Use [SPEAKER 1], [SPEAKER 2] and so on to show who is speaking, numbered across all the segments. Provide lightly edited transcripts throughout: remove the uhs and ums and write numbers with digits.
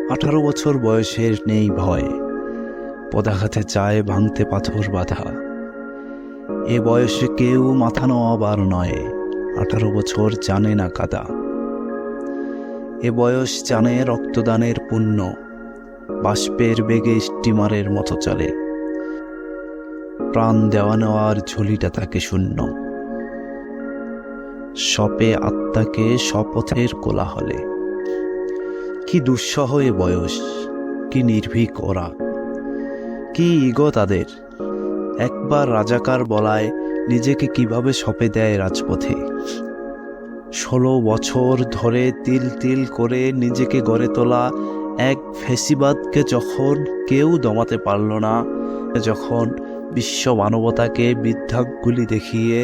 [SPEAKER 1] 18 বছর বয়সের নেই ভয়, পদাঘাতে চায় ভাঙতে পাথর বাঁধা। এ বয়সে কেউ মাথা নোয়াবার নয়, 18 বছর জানে না কাদা। এ বয়স জানে রক্তদানের পুণ্য, বাষ্পের বেগে স্টিমারের মতো চলে। প্রাণ দেওয়া নেওয়ার ঝুলিটা থাকে শূন্য, সপে আত্মাকে শপথের কোলাহলে। কি দুঃসহ এ বয়স, কি নির্ভীক ওরা, কি ইগো তাদের। একবার রাজাকার বলায় নিজেকে কিভাবে সঁপে দেয় রাজপথে। 16 বছর ধরে তিল তিল করে নিজেকে গড়ে তোলা এক ফ্যাসিবাদকে যখন কেউ দমাতে পারল না, যখন বিশ্ব মানবতাকে বিদ্যাগুলি দেখিয়ে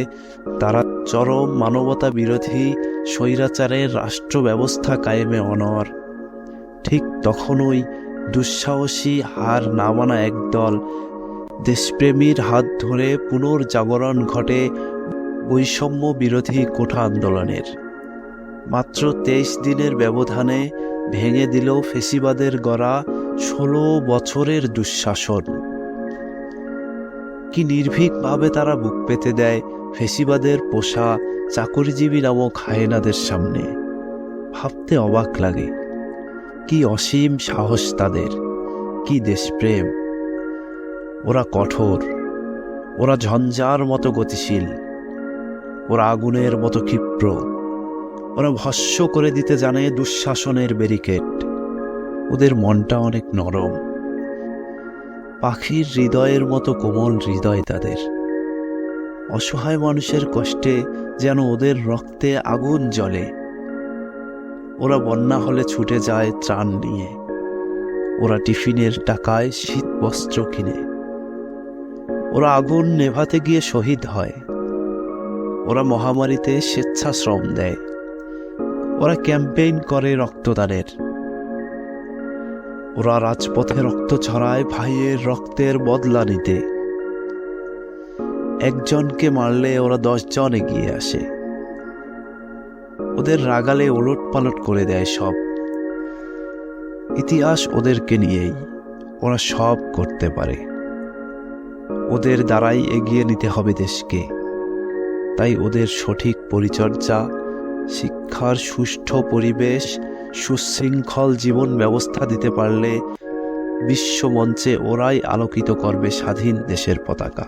[SPEAKER 1] তারা চরম মানবতা বিরোধী স্বৈরাচারের রাষ্ট্র ব্যবস্থা কায়েমে অনড়, ঠিক তখনই দুঃসাহসী হার না মানা একদল দেশপ্রেমীর হাত ধরে পুনর্জাগরণ ঘটে বৈষম্য বিরোধী কোঠা আন্দোলনের। মাত্র 23 দিনের ব্যবধানে ভেঙে দিল ফ্যাসিবাদের গড়া 16 বছরের দুঃশাসন। কি নির্ভীকভাবে তারা বুক পেতে দেয় ফ্যাসিবাদের পোষা চাকরিজীবী নামক হায়েনাদের সামনে। ভাবতে অবাক লাগে, কি অসীম সাহস তাদের, কি দেশপ্রেম। ওরা কঠোর, ওরা ঝঞ্ঝার মতো গতিশীল, ওরা আগুনের মতো ক্ষিপ্র, ওরা ভস্ম করে দিতে জানে দুঃশাসনের ব্যারিকেড। ওদের মনটা অনেক নরম, পাখির হৃদয়ের মতো কোমল হৃদয় তাদের। অসহায় মানুষের কষ্টে যেন ওদের রক্তে আগুন জ্বলে। ওরা বন্যা হলে ছুটে যায় ত্রাণ নিয়ে, ওরা টিফিনের টাকায় শীত বস্ত্র কিনে। ওরা আগুন নেভাতে গিয়ে শহীদ হয়, ওরা মহামারীতে স্বেচ্ছাশ্রম দেয়, ওরা ক্যাম্পেইন করে রক্তদানের। ওরা রাজপথে রক্ত ছড়ায় ভাইয়ের রক্তের বদলা নিতে। একজনকে মারলে ওরা 10 জন এগিয়ে আসে। ওদের রাগালে ওলট পালট করে দেয় সব। ইতিহাস ওদেরকে নিয়েই, ওরা সব করতে পারে। ওদের দ্বারাই এগিয়ে নিতে হবে দেশকে। তাই ওদের সঠিক পরিচর্যা, শিক্ষার সুষ্ঠু পরিবেশ, সুশৃঙ্খল জীবন ব্যবস্থা দিতে পারলে বিশ্বমঞ্চে ওরাই আলোকিত করবে স্বাধীন দেশের পতাকা।